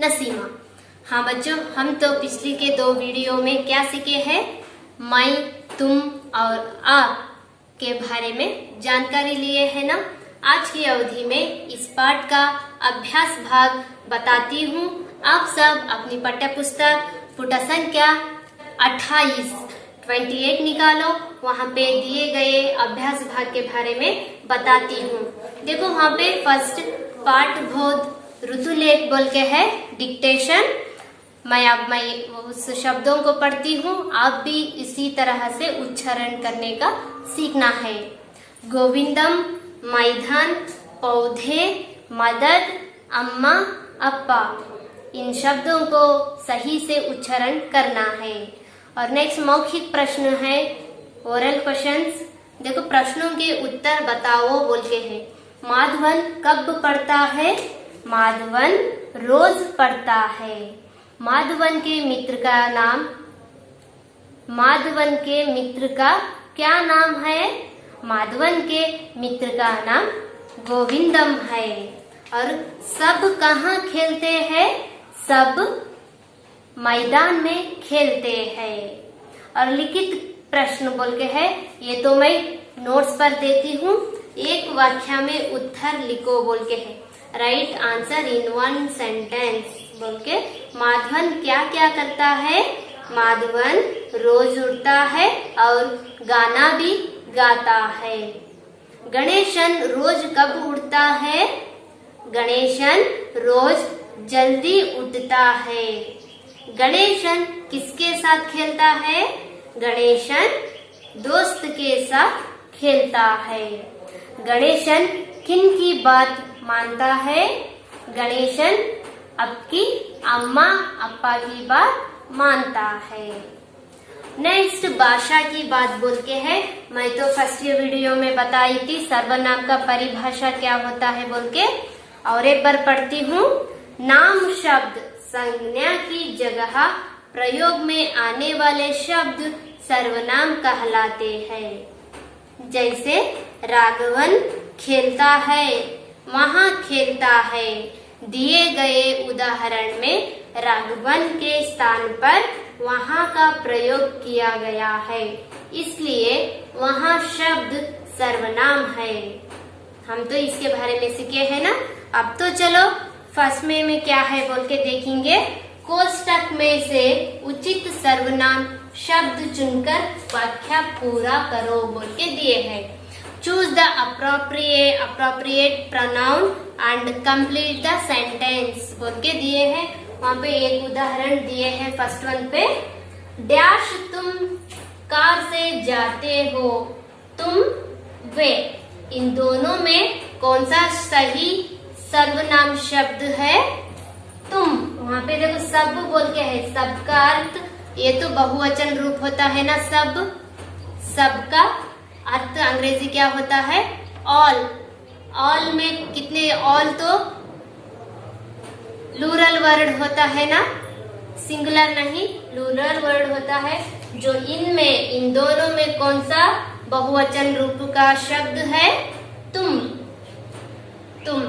नसीमा। हाँ बच्चों, हम तो पिछली के 2 वीडियो में क्या सीखे हैं, मैं, तुम और आप के बारे में जानकारी लिए है ना। आज की अवधि में इस पाठ का अभ्यास भाग बताती हूँ। आप सब अपनी पाठ्य पुस्तक पुट संख्या 28 निकालो, वहाँ पे दिए गए अभ्यास भाग के बारे में बताती हूँ। देखो वहाँ पे फर्स्ट पाठ बोध ऋतुलेख बोल के है, डिक्टेशन। मैं उस शब्दों को पढ़ती हूँ, आप भी इसी तरह से उच्चारण करने का सीखना है। गोविंदम, मैदान, पौधे, मदद, अम्मा, अप्पा, इन शब्दों को सही से उच्चारण करना है। और नेक्स्ट मौखिक प्रश्न है, ओरल क्वेश्चंस। देखो प्रश्नों के उत्तर बताओ बोल के है। माधवन कब पढ़ता है? माधवन रोज पढ़ता है। माधवन के मित्र का नाम, माधवन के मित्र का क्या नाम है? माधवन के मित्र का नाम गोविंदम है। और सब कहाँ खेलते हैं? सब मैदान में खेलते हैं। और लिखित प्रश्न बोल के है, ये तो मैं नोट्स पर देती हूँ। एक वाक्य में उत्तर लिखो बोल के है, राइट आंसर इन 1 सेंटेंस बोल के। माधवन क्या क्या करता है? माधवन रोज उठता है और गाना भी गाता है। गणेशन रोज कब उठता है? गणेशन रोज जल्दी उठता है। गणेशन किसके साथ खेलता है? गणेशन दोस्त के साथ खेलता है। गणेशन किन की बात मानता है? गणेशन आपकी अम्मा अप्पा की बात मानता है। नेक्स्ट भाषा की बात बोल के है। मैं तो फर्स्ट वीडियो में बताई थी सर्वनाम का परिभाषा क्या होता है बोल के। और एक बार पढ़ती हूँ। नाम शब्द संज्ञा की जगह प्रयोग में आने वाले शब्द सर्वनाम कहलाते हैं। जैसे राघवन खेलता है, वहाँ खेलता है। दिए गए उदाहरण में राघवन के स्थान पर वहाँ का प्रयोग किया गया है, इसलिए वहाँ शब्द सर्वनाम है। हम तो इसके बारे में सीखे हैं ना। अब तो चलो फर्स्ट में क्या है बोल के देखेंगे। कोष्टक में से उचित सर्वनाम शब्द चुनकर वाक्य पूरा करो बोल के दिए हैं। Choose the appropriate pronoun and complete the sentence बोल के दिए हैं। वहाँ पे एक उदाहरण दिए हैं फर्स्ट वन पे। डैश तुम कार से जाते हो, तुम वे। इन दोनों में कौन सा सही सर्वनाम शब्द है? तुम। वहाँ पे देखो सब बोल के है, सब का अर्थ ये तो बहुवचन रूप होता है ना, सब। सब का अर्थ अंग्रेजी क्या होता है? ऑल। ऑल में कितने? ऑल तो प्लूरल वर्ड होता है ना, सिंगुलर नहीं, प्लूरल वर्ड होता है। जो इनमें, इन दोनों में कौन सा बहुवचन रूप का शब्द है? तुम। तुम,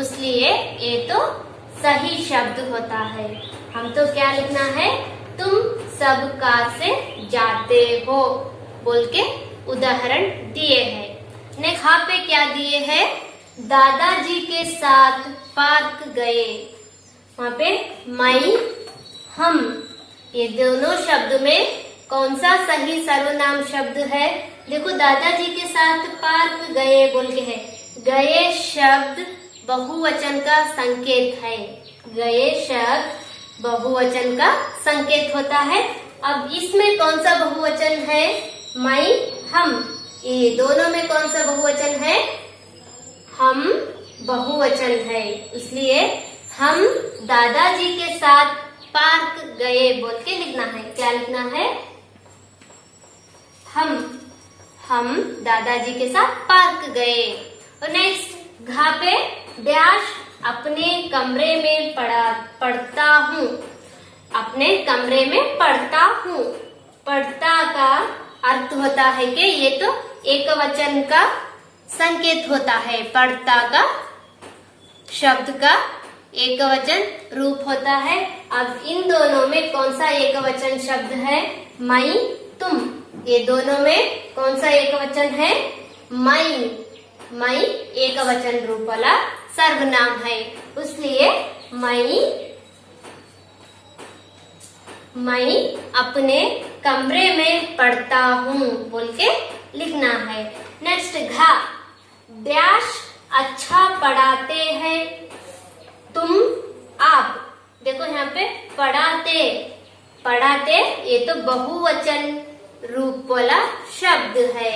इसलिए ये तो सही शब्द होता है। हम तो क्या लिखना है? तुम सब कार से जाते हो बोल के उदाहरण दिए हैं। नेक्स्ट यहाँ पे क्या दिए हैं? दादाजी के साथ पार्क गए। वहाँ पे मैं, हम, ये दोनों शब्द में कौन सा सही सर्वनाम शब्द है? देखो दादाजी के साथ पार्क गए बोल के है। गए शब्द बहुवचन का संकेत है। गए शब्द बहुवचन का संकेत होता है। अब इसमें कौन सा बहुवचन है? मैं, हम। ये दोनों में कौन सा बहुवचन है? हम बहुवचन है, इसलिए हम दादाजी के साथ पार्क गए बोल के लिखना है। क्या लिखना है? हम दादाजी के साथ पार्क गए। और नेक्स्ट घा पे डैश अपने कमरे में पढ़ता हूँ। अपने कमरे में पढ़ता हूँ। पढ़ता का अर्थ होता है कि ये तो एक वचन का संकेत होता है। पढ़ता का शब्द का एकवचन रूप होता है। अब इन दोनों में कौन सा एकवचन शब्द है? मैं, तुम। ये दोनों में कौन सा एकवचन है? मैं। मैं एकवचन रूप वाला सर्वनाम है, इसलिए मैं अपने कमरे में पढ़ता हूँ बोल के लिखना है। नेक्स्ट घा, डैश अच्छा पढ़ाते हैं तुम आप। देखो यहाँ पे पढ़ाते, पढ़ाते ये तो बहुवचन रूप वाला शब्द है।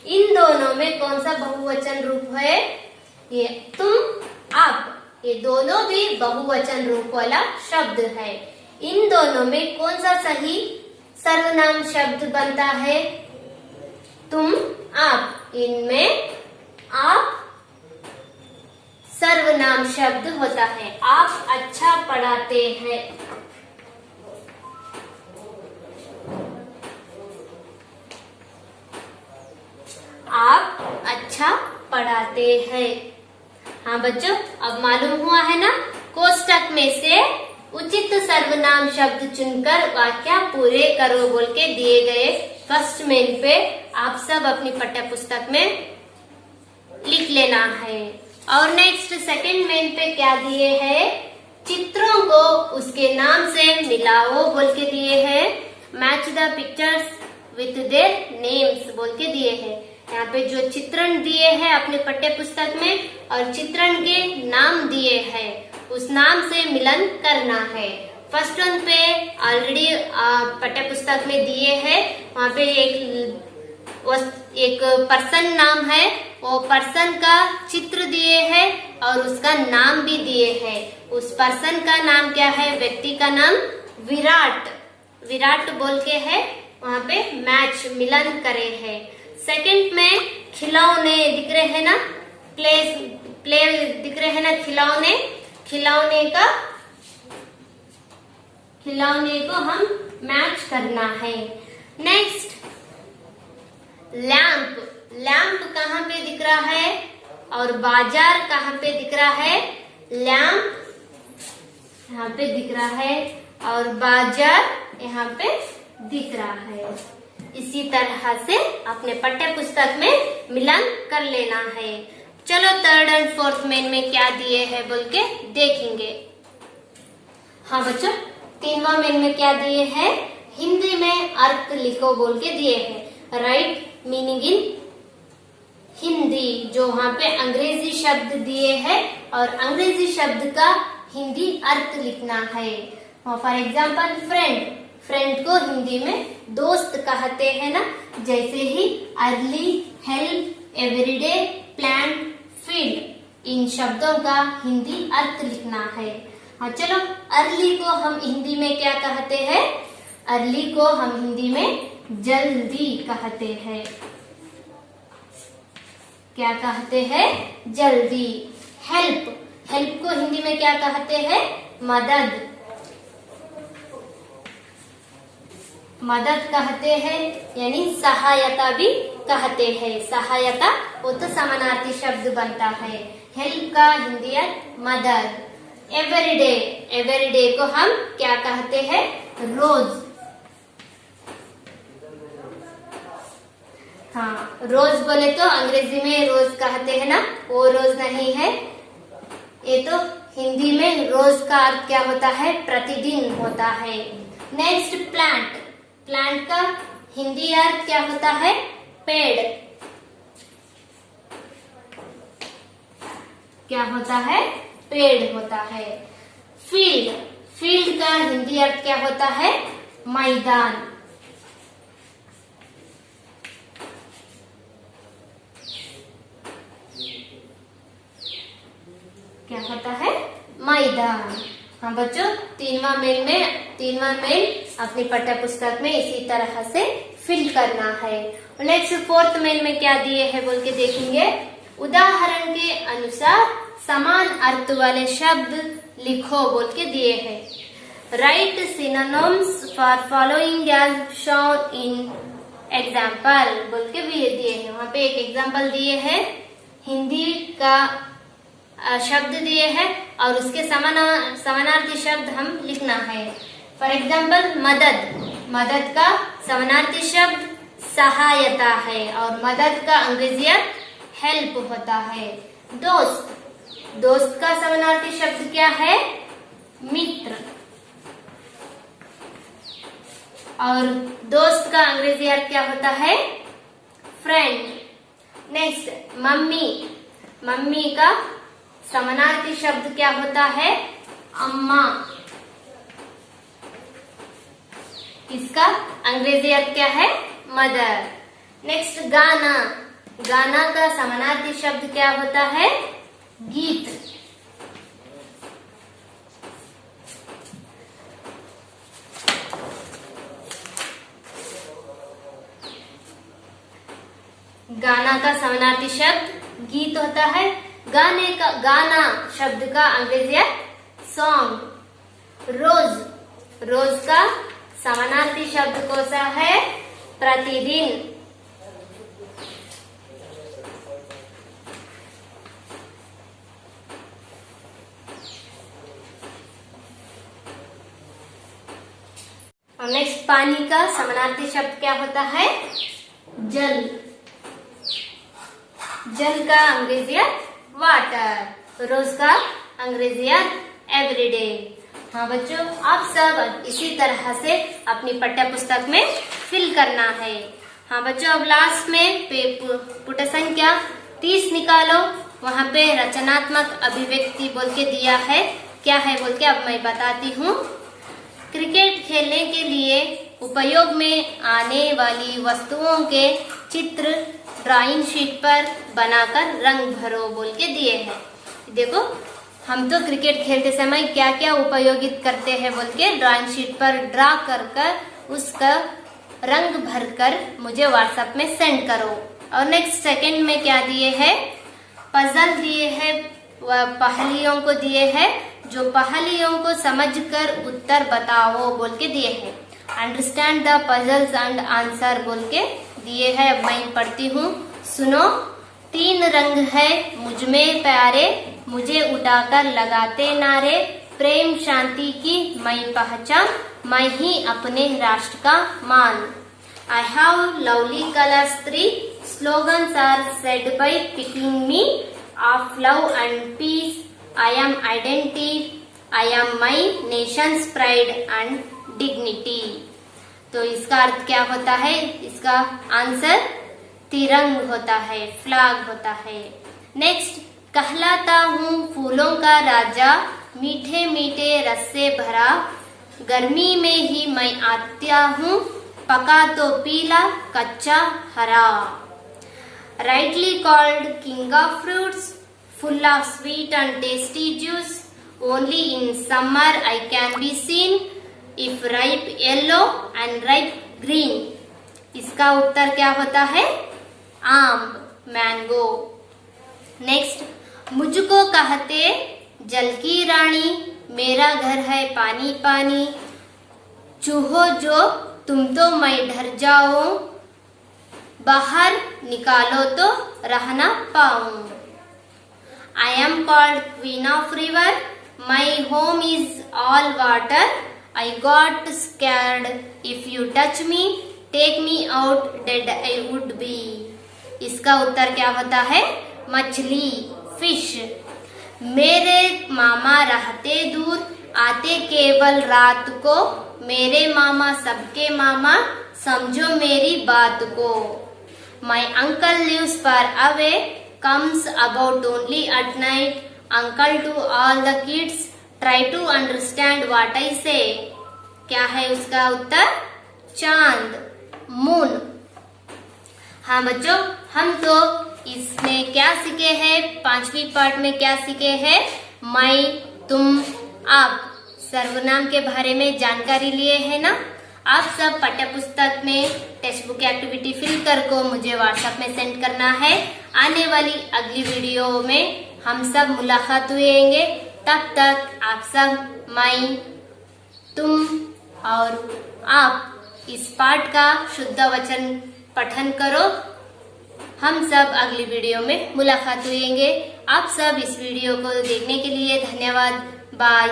इन दोनों में कौन सा बहुवचन रूप है? ये तुम आप, ये दोनों भी बहुवचन रूप वाला शब्द है। इन दोनों में कौन सा सही सर्वनाम शब्द बनता है? तुम आप। इनमें आप सर्वनाम शब्द होता है। आप अच्छा पढ़ाते हैं। आप अच्छा पढ़ाते हैं। हाँ बच्चों, अब मालूम हुआ है ना? कोष्टक में से उचित सर्वनाम शब्द चुनकर वाक्य पूरे करो बोल के दिए गए फर्स्ट मेन पे आप सब अपनी पाठ्य पुस्तक में लिख लेना है। और नेक्स्ट सेकंड मेन पे क्या दिए हैं? चित्रों को उसके नाम से मिलाओ बोल के दिए हैं। Match the pictures with their names बोल के दिए हैं। यहाँ पे जो चित्रण दिए हैं अपने पाठ्य पुस्तक में और चित्रण के नाम दिए हैं, उस नाम से मिलन करना है। फर्स्ट वन पे ऑलरेडी पाठ्य पुस्तक में दिए हैं। वहाँ पे एक पर्सन नाम है, वो पर्सन का चित्र दिए हैं और उसका नाम भी दिए हैं। उस पर्सन का नाम क्या है? व्यक्ति का नाम विराट, विराट बोल के है। वहाँ पे मैच मिलन करे है। सेकंड में खिलौने दिख रहे हैं ना, प्ले दिख रहे हैं ना, खिलौने, खिलौने को हम मैच करना है। नेक्स्ट लैंप, लैंप कहाँ पे दिख रहा है और बाजार कहाँ पे दिख रहा है? लैंप यहाँ पे दिख रहा है और बाजार यहाँ पे दिख रहा है। इसी तरह से अपने पाठ्य पुस्तक में मिलन कर लेना है। चलो थर्ड एंड फोर्थ मेन में क्या दिए हैं बोल के देखेंगे। हाँ बच्चों, तीनवा मेन में क्या दिए हैं? हिंदी में अर्थ लिखो बोल के दिए हैं। Right meaning in Hindi. जो वहाँ पे अंग्रेजी शब्द दिए हैं और अंग्रेजी शब्द का हिंदी अर्थ लिखना है। फॉर एग्जाम्पल फ्रेंड, फ्रेंड को हिंदी में दोस्त कहते हैं ना। जैसे ही early, help, everyday, plan, field, इन शब्दों का हिंदी अर्थ लिखना है। हाँ चलो, अर्ली को हम हिंदी में क्या कहते हैं? अर्ली को हम हिंदी में जल्दी कहते हैं। क्या कहते हैं? जल्दी। हेल्प, हेल्प को हिंदी में क्या कहते हैं? मदद, मदद कहते हैं, यानी सहायता भी कहते हैं। सहायता वो तो समानार्थी शब्द बनता है। हेल्प का हिंदी अर्थ मदद। एवरीडे, एवरीडे को हम क्या कहते हैं? रोज। हाँ, रोज बोले तो अंग्रेजी में रोज कहते हैं ना, वो रोज नहीं है। ये तो हिंदी में रोज का अर्थ क्या होता है? प्रतिदिन होता है। नेक्स्ट प्लांट, प्लांट का हिंदी अर्थ क्या होता है? पेड़। क्या होता है? पेड़ होता है। फील्ड, फील्ड का हिंदी अर्थ क्या होता है? मैदान। क्या होता है? मैदान। हाँ बच्चों, तीनवा मेन अपनी पाठ्य पुस्तक में इसी तरह से फिल करना है। नेक्स्ट फोर्थ मेन में क्या दिए हैं बोल के देखेंगे। उदाहरण के अनुसार समान अर्थ वाले शब्द लिखो बोल के दिए हैं। Right synonyms for following as shown in example बोल के भी दिए हैं। वहाँ पे एक एग्जाम्पल दिए हैं। हिंदी का शब्द दिए हैं और उसके समानार्थी शब्द हम लिखना है। फॉर एग्जाम्पल मदद, मदद का समानार्थी शब्द सहायता है और मदद का अंग्रेजी हेल्प होता है। दोस्त, दोस्त का समानार्थी शब्द क्या है? मित्र, और दोस्त का अंग्रेजी अर्थ क्या होता है? फ्रेंड। नेक्स्ट मम्मी, मम्मी का समानार्थी शब्द क्या होता है? अम्मा। इसका अंग्रेजी अर्थ क्या है? मदर। नेक्स्ट गाना, गाना का समानार्थी शब्द क्या होता है? गीत। गाना का समानार्थी शब्द गीत होता है। गाने का, गाना शब्द का अंग्रेजी सॉन्ग। रोज, रोज का समानार्थी शब्द कौन सा है? प्रतिदिन। और नेक्स्ट पानी का समानार्थी शब्द क्या होता है? जल। जल का अंग्रेजी वाटर। रोज का अंग्रेजी एवरीडे। हाँ बच्चों, आप सब इसी तरह से अपनी पाठ्य पुस्तक में फिल करना है। हाँ बच्चों, अब लास्ट में पुट संख्या 30 निकालो। वहाँ पे रचनात्मक अभिव्यक्ति बोल के दिया है, क्या है बोल के अब मैं बताती हूँ। क्रिकेट खेलने के लिए उपयोग में आने वाली वस्तुओं के चित्र ड्राइंग शीट पर बनाकर रंग भरो बोल के दिए हैं। देखो, हम तो क्रिकेट खेलते समय क्या क्या उपयोगित करते हैं बोल के ड्राइंग शीट पर ड्रा कर उसका रंग भरकर मुझे व्हाट्सएप में सेंड करो। और नेक्स्ट सेकंड में क्या दिए हैं? पजल दिए हैं, पहेलियों को दिए हैं, जो पहेलियों को समझकर उत्तर बताओ बोल के दिए हैं। Understand the puzzles and answer बोल के दिए हैं। अब मैं पढ़ती हूँ, सुनो। 3 रंग है मुझ में प्यारे, मुझे उठाकर लगाते नारे, प्रेम शांति की मैं पहचान, मैं ही अपने राष्ट्र का मान। I have lovely colors 3, slogans are said by picking me, of love and peace, I am identity, I am my nation's pride and dignity। तो इसका अर्थ क्या होता है? इसका आंसर तिरंग होता है, फ्लैग होता है। नेक्स्ट, कहलाता हूँ फूलों का राजा, मीठे मीठे रस से भरा, गर्मी में ही मैं आता हूँ, पका तो पीला कच्चा हरा। Rightly called king of fruits, full of sweet and tasty juice, only in summer I can be seen, if ripe yellow and ripe green। इसका उत्तर क्या होता है? आम, मैंगो। नेक्स्ट, मुझको कहते जल की रानी, मेरा घर है पानी पानी, चूहो जो तुम तो मैं डर जाऊं, बाहर निकालो तो रह ना पाऊं। I am called Queen of River, my home is all water, I got scared if you touch me, take me out dead I would be। इसका उत्तर क्या होता है? मछली, फिश। मेरे मामा रहते दूर, आते केवल रात को, मेरे मामा सबके मामा, समझो मेरी बात को। My uncle lives far away, comes about only at night, uncle to all the kids, try to understand what I say। क्या है उसका उत्तर? चांद, मून। हाँ बच्चों, हम तो इसमें क्या सीखे हैं? 5वीं पार्ट में क्या सीखे हैं? मैं, तुम, आप सर्वनाम के बारे में जानकारी लिए है ना। आप सब पाठ्य पुस्तक में टेक्स्ट बुक एक्टिविटी फिल कर को मुझे व्हाट्सएप में सेंड करना है। आने वाली अगली वीडियो में हम सब मुलाकात हुएंगे। तब तक आप सब, मैं, तुम और आप इस पाठ का शुद्ध वचन पठन करो। हम सब अगली वीडियो में मुलाकात हुएंगे। आप सब इस वीडियो को देखने के लिए धन्यवाद। बाय।